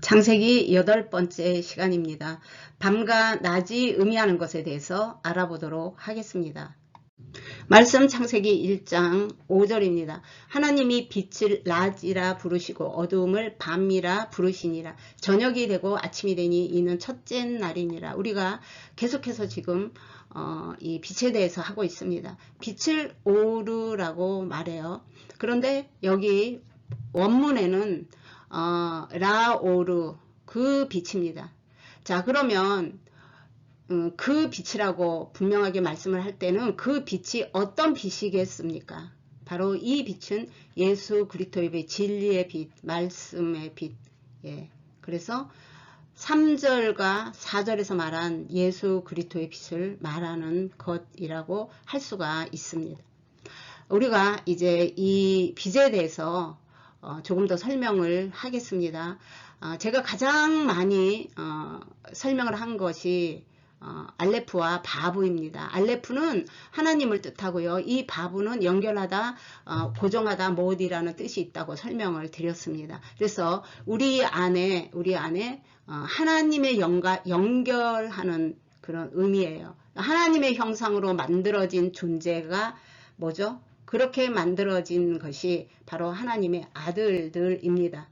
창세기 8번째 시간입니다. 밤과 낮이 의미하는 것에 대해서 알아보도록 하겠습니다. 말씀 창세기 1장 5절입니다. 하나님이 빛을 낮이라 부르시고 어두움을 밤이라 부르시니라. 저녁이 되고 아침이 되니 이는 첫째 날이니라. 우리가 계속해서 지금 이 빛에 대해서 하고 있습니다. 빛을 오르라고 말해요. 그런데 여기 원문에는 라오르 그 빛입니다. 자, 그러면 그 빛이라고 분명하게 말씀을 할 때는 그 빛이 어떤 빛이겠습니까? 바로 이 빛은 예수 그리스도의 빛, 진리의 빛, 말씀의 빛. 예. 그래서 3절과 4절에서 말한 예수 그리스도의 빛을 말하는 것이라고 할 수가 있습니다. 우리가 이제 이 빛에 대해서 조금 더 설명을 하겠습니다. 제가 가장 많이 설명을 한 것이 알레프와 바브입니다. 알레프는 하나님을 뜻하고요. 이 바브는 연결하다, 고정하다, 못이라는 뜻이 있다고 설명을 드렸습니다. 그래서 우리 안에 하나님의 연결하는 그런 의미예요. 하나님의 형상으로 만들어진 존재가 뭐죠? 그렇게 만들어진 것이 바로 하나님의 아들들입니다.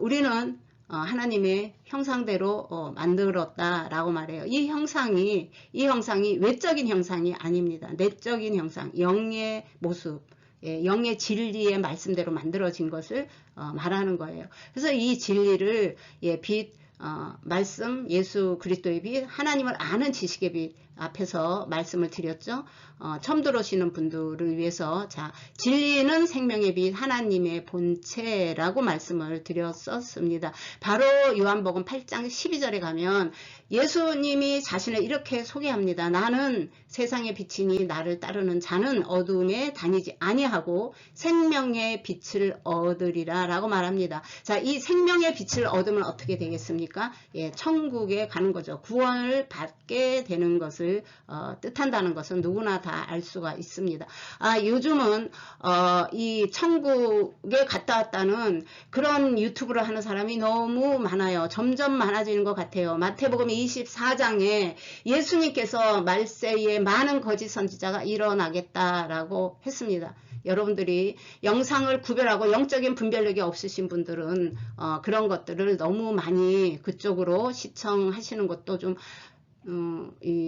우리는 하나님의 형상대로 만들었다라고 말해요. 이 형상이 외적인 형상이 아닙니다. 내적인 형상, 영의 모습, 영의 진리의 말씀대로 만들어진 것을 말하는 거예요. 그래서 이 진리를 빛, 말씀, 예수 그리스도의 빛, 하나님을 아는 지식의 빛 앞에서 말씀을 드렸죠. 처음 들어오시는 분들을 위해서 자, 진리는 생명의 빛, 하나님의 본체라고 말씀을 드렸었습니다. 바로 요한복음 8장 12절에 가면 예수님이 자신을 이렇게 소개합니다. 나는 세상의 빛이니 나를 따르는 자는 어두움에 다니지 아니하고 생명의 빛을 얻으리라 라고 말합니다. 자, 이 생명의 빛을 얻으면 어떻게 되겠습니까? 예, 천국에 가는 거죠. 구원을 받게 되는 것을 뜻한다는 것은 누구나 다 알 수가 있습니다. 요즘은 이 천국에 갔다 왔다는 그런 유튜브를 하는 사람이 너무 많아요. 점점 많아지는 것 같아요. 마태복음 24장에 예수님께서 말세에 많은 거짓 선지자가 일어나겠다라고 했습니다. 여러분들이 영상을 구별하고 영적인 분별력이 없으신 분들은 그런 것들을 너무 많이 그쪽으로 시청하시는 것도 좀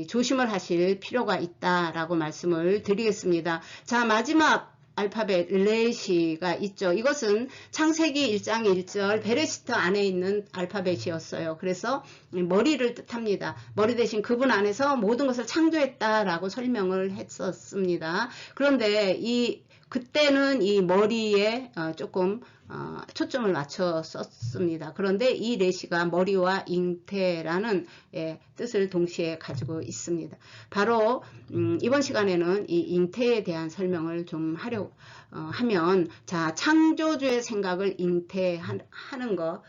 조심을 하실 필요가 있다라고 말씀을 드리겠습니다. 자, 마지막 알파벳 레시가 있죠. 이것은 창세기 1장 1절 베레시트 안에 있는 알파벳이었어요. 그래서 머리를 뜻합니다. 머리 대신 그분 안에서 모든 것을 창조했다라고 설명을 했었습니다. 그런데 그때는 이 머리에 조금 초점을 맞춰 썼습니다. 그런데 이 레시가 머리와 잉태라는 뜻을 동시에 가지고 있습니다. 바로 이번 시간에는 이 잉태에 대한 설명을 좀 하면 자, 창조주의 생각을 잉태하는 것,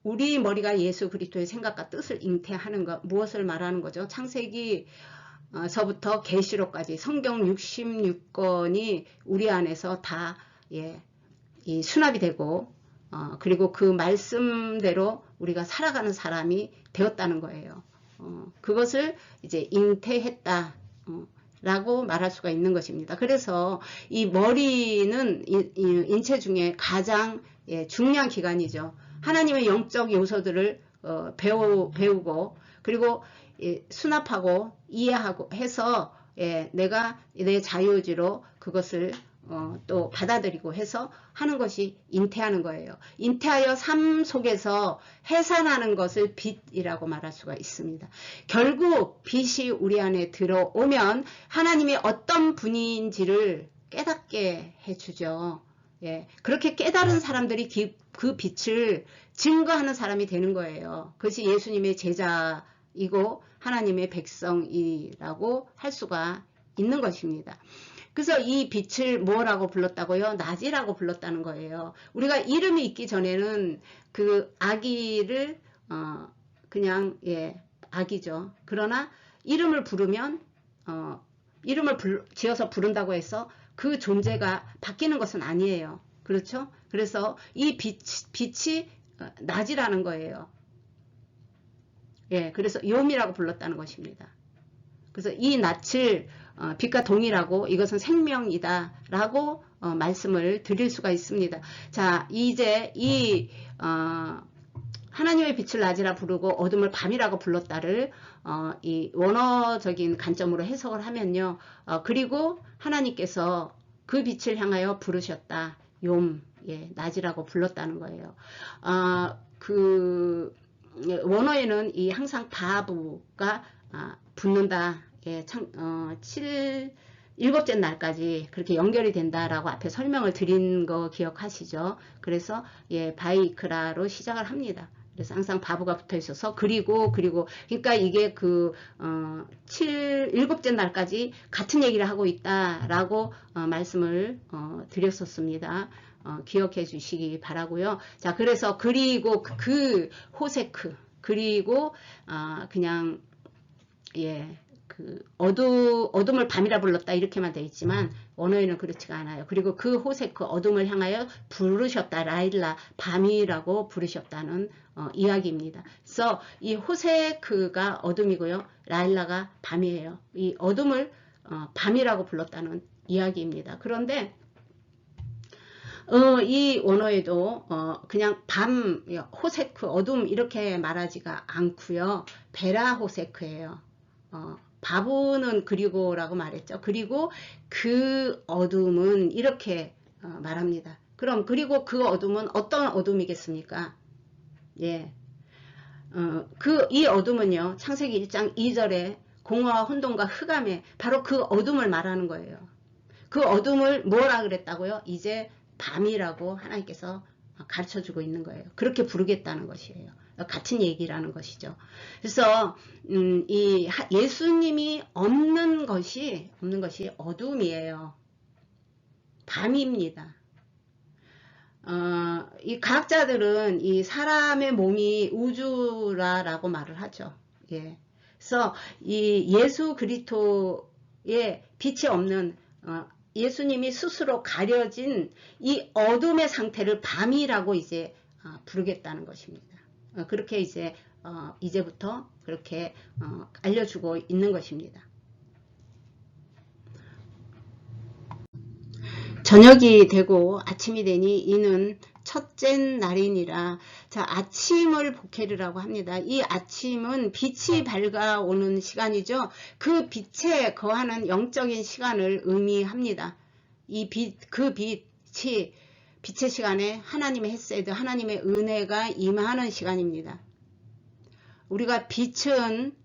우리 머리가 예수 그리스도의 생각과 뜻을 잉태하는 것, 무엇을 말하는 거죠? 창세기 서부터 계시록까지 성경 66권이 우리 안에서 다 이 수납이 되고 그리고 그 말씀대로 우리가 살아가는 사람이 되었다는 거예요. 그것을 이제 잉태했다 라고 말할 수가 있는 것입니다. 그래서 이 머리는 인체 중에 가장 중요한 기관이죠. 하나님의 영적 요소들을 배우고 그리고 수납하고 이해하고 해서 내가 내 자유의지로 그것을 또 받아들이고 해서 하는 것이 잉태하는 거예요. 잉태하여 삶 속에서 해산하는 것을 빛이라고 말할 수가 있습니다. 결국 빛이 우리 안에 들어오면 하나님이 어떤 분인지를 깨닫게 해주죠. 그렇게 깨달은 사람들이 그 빛을 증거하는 사람이 되는 거예요. 그것이 예수님의 제자이고 하나님의 백성이라고 할 수가 있는 것입니다. 그래서 이 빛을 뭐라고 불렀다고요? 낮이라고 불렀다는 거예요. 우리가 이름이 있기 전에는 그 아기를 그냥 아기죠. 그러나 이름을 부르면 이름을 지어서 부른다고 해서 그 존재가 바뀌는 것은 아니에요. 그렇죠? 그래서 이 빛이 낮이라는 거예요. 예, 그래서 욤이라고 불렀다는 것입니다. 그래서 이 낯을 빛과 동일하고 이것은 생명이다 라고 말씀을 드릴 수가 있습니다. 자, 이제 이 하나님의 빛을 낮이라 부르고 어둠을 밤이라고 불렀다를 이 원어적인 관점으로 해석을 하면요. 그리고 하나님께서 그 빛을 향하여 부르셨다. 욤, 예, 낮이라고 불렀다는 거예요. 그 원어에는 이 항상 바브가 붙는다. 예, 일곱째 날까지 그렇게 연결이 된다라고 앞에 설명을 드린 거 기억하시죠? 그래서 예, 바이크라로 시작을 합니다. 그래서 항상 바브가 붙어 있어서 그리고 그러니까 이게 그 일곱째 날까지 같은 얘기를 하고 있다라고 말씀을 드렸었습니다. 기억해 주시기 바라고요. 자, 그래서 그리고 그 호세크 그리고 그냥 예, 그 어둠을 밤이라 불렀다 이렇게만 되어 있지만 원어에는 그렇지가 않아요. 그리고 그 호세크 어둠을 향하여 부르셨다. 라일라 밤이라고 부르셨다는 이야기입니다. 그래서 이 호세크가 어둠이고요. 라일라가 밤이에요. 이 어둠을 밤이라고 불렀다는 이야기입니다. 그런데 이 원어에도 그냥 밤, 호세크, 어둠 이렇게 말하지가 않고요. 베라 호세크예요. 바브는 그리고라고 말했죠. 그리고 그 어둠은 이렇게 말합니다. 그럼 그리고 그 어둠은 어떤 어둠이겠습니까? 예, 이 어둠은요. 창세기 1장 2절에 공허와 혼돈과 흑암에 바로 그 어둠을 말하는 거예요. 그 어둠을 뭐라 그랬다고요? 이제 밤이라고 하나님께서 가르쳐주고 있는 거예요. 그렇게 부르겠다는 것이에요. 같은 얘기라는 것이죠. 그래서 이 예수님이 없는 것이 어둠이에요. 밤입니다. 이 과학자들은 이 사람의 몸이 우주라라고 말을 하죠. 예. 그래서 이 예수 그리스도의 빛이 없는 예수님이 스스로 가려진 이 어둠의 상태를 밤이라고 이제 부르겠다는 것입니다. 그렇게 이제부터 그렇게 알려주고 있는 것입니다. 저녁이 되고 아침이 되니 이는 첫째 날이니라. 자, 아침을 복회르라고 합니다. 이 아침은 빛이 밝아오는 시간이죠. 그 빛에 거하는 영적인 시간을 의미합니다. 그 빛이 빛의 시간에 하나님의 헤세드, 하나님의 은혜가 임하는 시간입니다. 우리가 빛은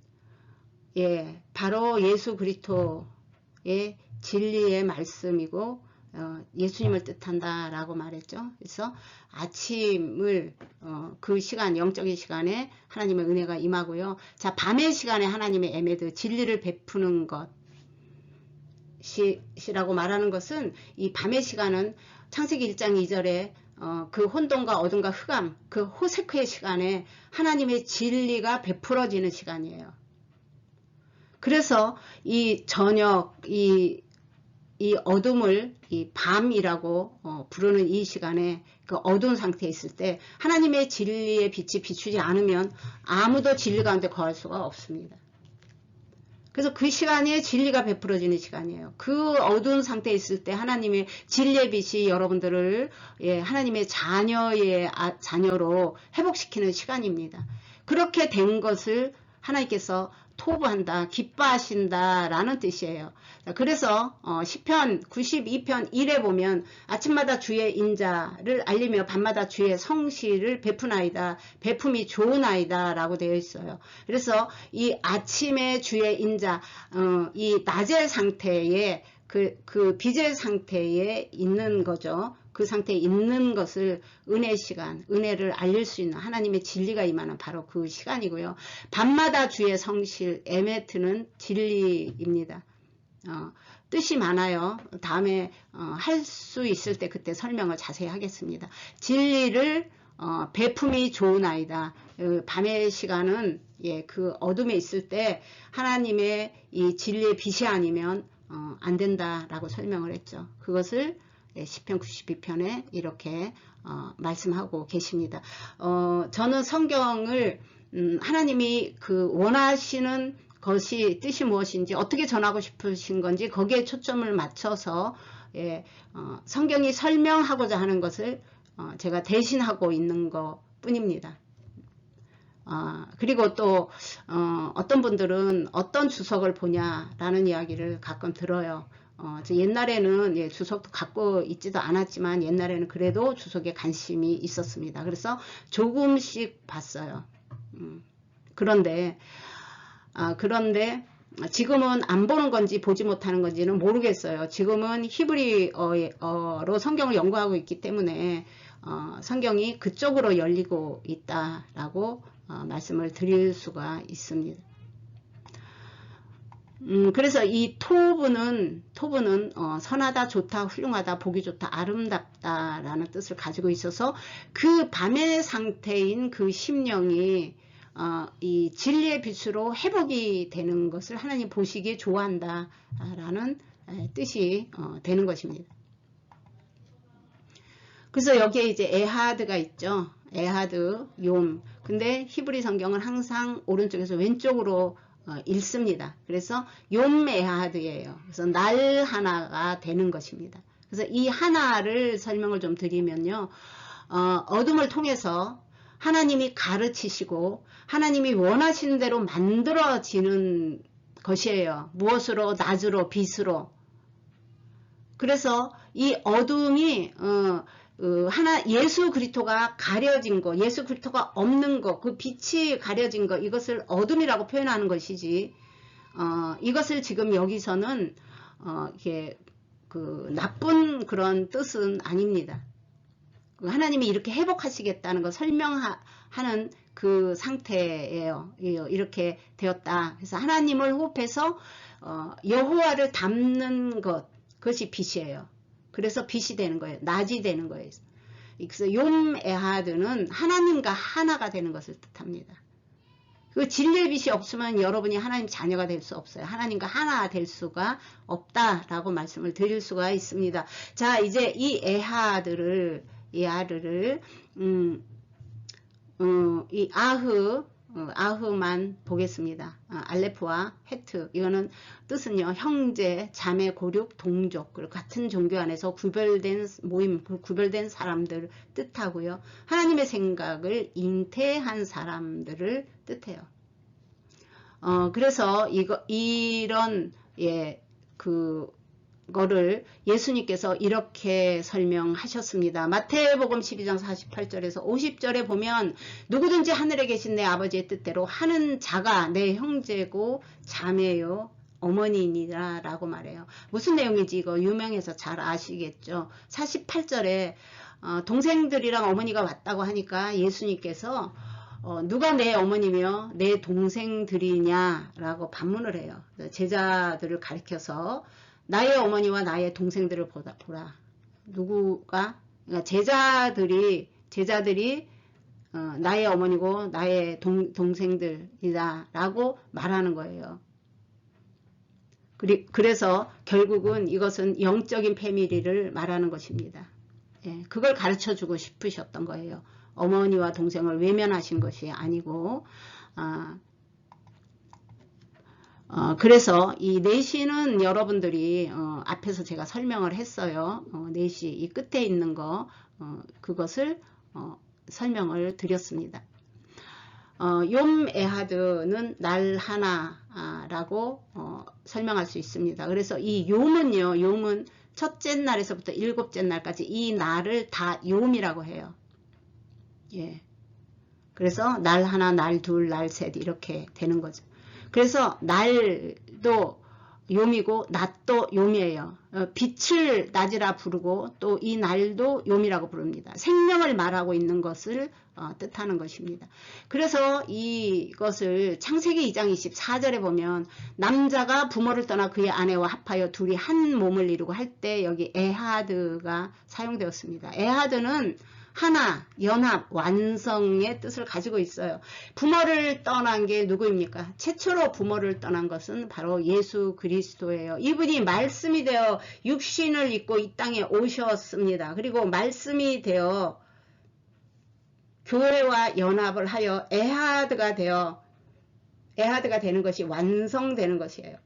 예, 바로 예수 그리스도의 진리의 말씀이고 예수님을 뜻한다 라고 말했죠. 그래서 아침을 그 시간, 영적인 시간에 하나님의 은혜가 임하고요. 자, 밤의 시간에 하나님의 에메드, 진리를 베푸는 것이라고 말하는 것은 이 밤의 시간은 창세기 1장 2절에 그 혼돈과 어둠과 흑암, 그 호세크의 시간에 하나님의 진리가 베풀어지는 시간이에요. 그래서 이 저녁, 이 어둠을 이 밤이라고 부르는 이 시간에 그 어두운 상태에 있을 때 하나님의 진리의 빛이 비추지 않으면 아무도 진리 가운데 거할 수가 없습니다. 그래서 그 시간에 진리가 베풀어지는 시간이에요. 그 어두운 상태에 있을 때 하나님의 진리의 빛이 여러분들을 하나님의 자녀로 회복시키는 시간입니다. 그렇게 된 것을 하나님께서 토부한다, 기뻐하신다 라는 뜻이에요. 그래서 시편 92편 1에 보면 아침마다 주의 인자를 알리며 밤마다 주의 성실을 베푸나이다, 베품이 좋으나이다 라고 되어 있어요. 그래서 이 아침에 주의 인자, 이 낮의 상태에 그 빛의 상태에 있는 거죠. 그 상태에 있는 것을 은혜 시간, 은혜를 알릴 수 있는 하나님의 진리가 임하는 바로 그 시간이고요. 밤마다 주의 성실, 에메트는 진리입니다. 뜻이 많아요. 다음에 할 수 있을 때 그때 설명을 자세히 하겠습니다. 진리를 베품이 좋으나이다. 밤의 시간은 그 어둠에 있을 때 하나님의 이 진리의 빛이 아니면 안 된다라고 설명을 했죠. 그것을 시편 92편에 이렇게 말씀하고 계십니다. 저는 성경을 하나님이 그 원하시는 것이 뜻이 무엇인지 어떻게 전하고 싶으신 건지 거기에 초점을 맞춰서 성경이 설명하고자 하는 것을 제가 대신하고 있는 것 뿐입니다. 그리고 또 어떤 분들은 어떤 주석을 보냐라는 이야기를 가끔 들어요. 옛날에는 주석도 갖고 있지도 않았지만 옛날에는 그래도 주석에 관심이 있었습니다. 그래서 조금씩 봤어요. 그런데 지금은 안 보는 건지 보지 못하는 건지는 모르겠어요. 지금은 히브리어로 성경을 연구하고 있기 때문에 성경이 그쪽으로 열리고 있다라고 말씀을 드릴 수가 있습니다. 그래서 이 토부는 선하다, 좋다, 훌륭하다, 보기 좋다, 아름답다 라는 뜻을 가지고 있어서 그 밤의 상태인 그 심령이 이 진리의 빛으로 회복이 되는 것을 하나님 보시기에 좋아한다 라는 뜻이 되는 것입니다. 그래서 여기에 이제 에하드가 있죠. 에하드, 욤. 근데 히브리 성경은 항상 오른쪽에서 왼쪽으로 읽습니다. 그래서 욤 에하드예요. 그래서 날 하나가 되는 것입니다. 그래서 이 하나를 설명을 좀 드리면요. 어둠을 통해서 하나님이 가르치시고 하나님이 원하시는 대로 만들어지는 것이에요. 무엇으로? 낮으로, 빛으로. 그래서 이 어둠이 예수 그리스도가 가려진 거, 예수 그리스도가 없는 거, 그 빛이 가려진 거, 이것을 어둠이라고 표현하는 것이지, 이것을 지금 여기서는 이렇게 나쁜 그런 뜻은 아닙니다. 하나님이 이렇게 회복하시겠다는 거 설명하는 그 상태예요. 이렇게 되었다. 그래서 하나님을 호흡해서 여호와를 담는 것, 그것이 빛이에요. 그래서 빛이 되는 거예요. 낮이 되는 거예요. 그래서 욤 에하드는 하나님과 하나가 되는 것을 뜻합니다. 그 진리의 빛이 없으면 여러분이 하나님 자녀가 될 수 없어요. 하나님과 하나 될 수가 없다라고 말씀을 드릴 수가 있습니다. 자, 이제 이 에하드를 이 아흐만 보겠습니다. 알레프와 헤트, 이거는 뜻은요, 형제, 자매, 고륙, 동족, 그리고 같은 종교 안에서 구별된 모임, 구별된 사람들을 뜻하고요. 하나님의 생각을 잉태한 사람들을 뜻해요. 그래서 이런 거를 예수님께서 이렇게 설명하셨습니다. 마태복음 12장 48절에서 50절에 보면 누구든지 하늘에 계신 내 아버지의 뜻대로 하는 자가 내 형제고 자매요 어머니이니라 라고 말해요. 무슨 내용인지 이거 유명해서 잘 아시겠죠. 48절에 동생들이랑 어머니가 왔다고 하니까 예수님께서 누가 내 어머니며 내 동생들이냐 라고 반문을 해요. 제자들을 가리켜서 나의 어머니와 나의 동생들을 보라. 누구가? 그러니까 제자들이 나의 어머니고 나의 동생들이다 라고 말하는 거예요. 그래서 결국은 이것은 영적인 패밀리를 말하는 것입니다. 예, 그걸 가르쳐 주고 싶으셨던 거예요. 어머니와 동생을 외면하신 것이 아니고 그래서 이 내시는 여러분들이 앞에서 제가 설명을 했어요. 내시 이 끝에 있는 거 그것을 설명을 드렸습니다. 욤 에하드는 날 하나라고 설명할 수 있습니다. 그래서 이 욤은 첫째 날에서부터 일곱째 날까지 이 날을 다 욤이라고 해요. 예. 그래서 날 하나, 날 둘, 날 셋 이렇게 되는 거죠. 그래서 날도 욤이고 낮도 욤이에요. 빛을 낮이라 부르고 또 이 날도 욤이라고 부릅니다. 생명을 말하고 있는 것을 뜻하는 것입니다. 그래서 이것을 창세기 2장 24절에 보면 남자가 부모를 떠나 그의 아내와 합하여 둘이 한 몸을 이루고 할 때 여기 에하드가 사용되었습니다. 에하드는 하나, 연합, 완성의 뜻을 가지고 있어요. 부모를 떠난 게 누구입니까? 최초로 부모를 떠난 것은 바로 예수 그리스도예요. 이분이 말씀이 되어 육신을 입고 이 땅에 오셨습니다. 그리고 말씀이 되어 교회와 연합을 하여 에하드가 되는 것이 완성되는 것이에요.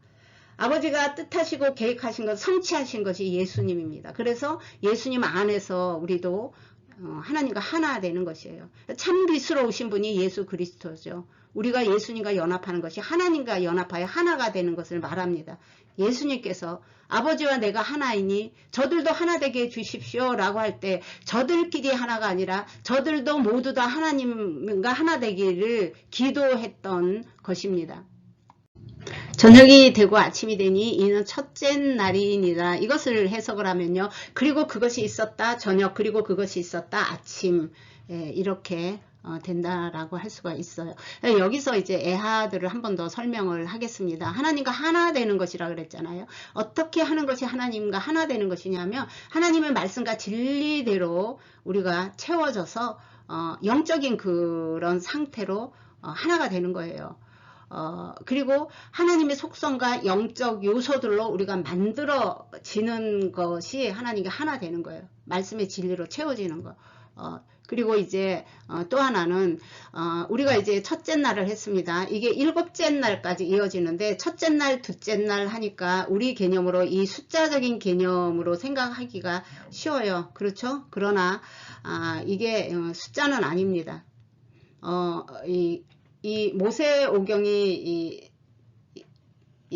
아버지가 뜻하시고 계획하신 것, 성취하신 것이 예수님입니다. 그래서 예수님 안에서 우리도 하나님과 하나 되는 것이에요. 참 빛으로 오신 분이 예수 그리스도죠. 우리가 예수님과 연합하는 것이 하나님과 연합하여 하나가 되는 것을 말합니다. 예수님께서 아버지와 내가 하나이니 저들도 하나 되게 해주십시오 라고 할 때 저들끼리 하나가 아니라 저들도 모두 다 하나님과 하나 되기를 기도했던 것입니다. 저녁이 되고 아침이 되니 이는 첫째 날이니라. 이것을 해석을 하면요. 그리고 그것이 있었다 저녁, 그리고 그것이 있었다 아침, 이렇게 된다라고 할 수가 있어요. 여기서 이제 에하드를 한 번 더 설명을 하겠습니다. 하나님과 하나 되는 것이라 그랬잖아요. 어떻게 하는 것이 하나님과 하나 되는 것이냐면 하나님의 말씀과 진리대로 우리가 채워져서 영적인 그런 상태로 하나가 되는 거예요. 그리고 하나님의 속성과 영적 요소들로 우리가 만들어지는 것이 하나님과 하나 되는 거예요. 말씀의 진리로 채워지는 거. 그리고 이제 또 하나는 우리가 이제 첫째 날을 했습니다. 이게 일곱째 날까지 이어지는데 첫째 날, 둘째 날 하니까 우리 개념으로 이 숫자적인 개념으로 생각하기가 쉬워요. 그렇죠? 그러나 이게 숫자는 아닙니다. 이 모세오경이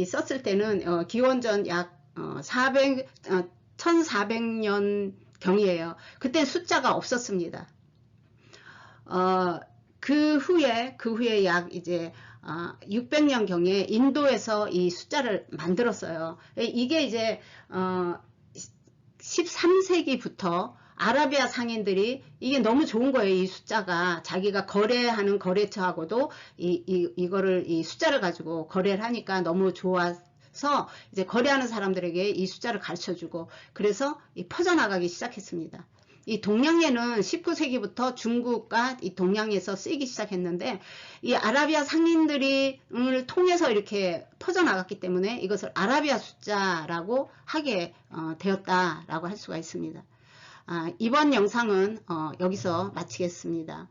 썼을 때는 기원전 약 1400년 경이에요. 그때 숫자가 없었습니다. 그 후에 약 이제 600년 경에 인도에서 이 숫자를 만들었어요. 이게 이제 13세기부터 아라비아 상인들이 이게 너무 좋은 거예요. 이 숫자가 자기가 거래하는 거래처하고도 이거를 이 숫자를 가지고 거래를 하니까 너무 좋아서 이제 거래하는 사람들에게 이 숫자를 가르쳐주고 그래서 퍼져나가기 시작했습니다. 이 동양예는 19세기부터 중국과 이 동양에서 쓰이기 시작했는데 이 아라비아 상인들을 통해서 이렇게 퍼져나갔기 때문에 이것을 아라비아 숫자라고 하게 되었다라고 할 수가 있습니다. 이번 영상은 여기서 마치겠습니다.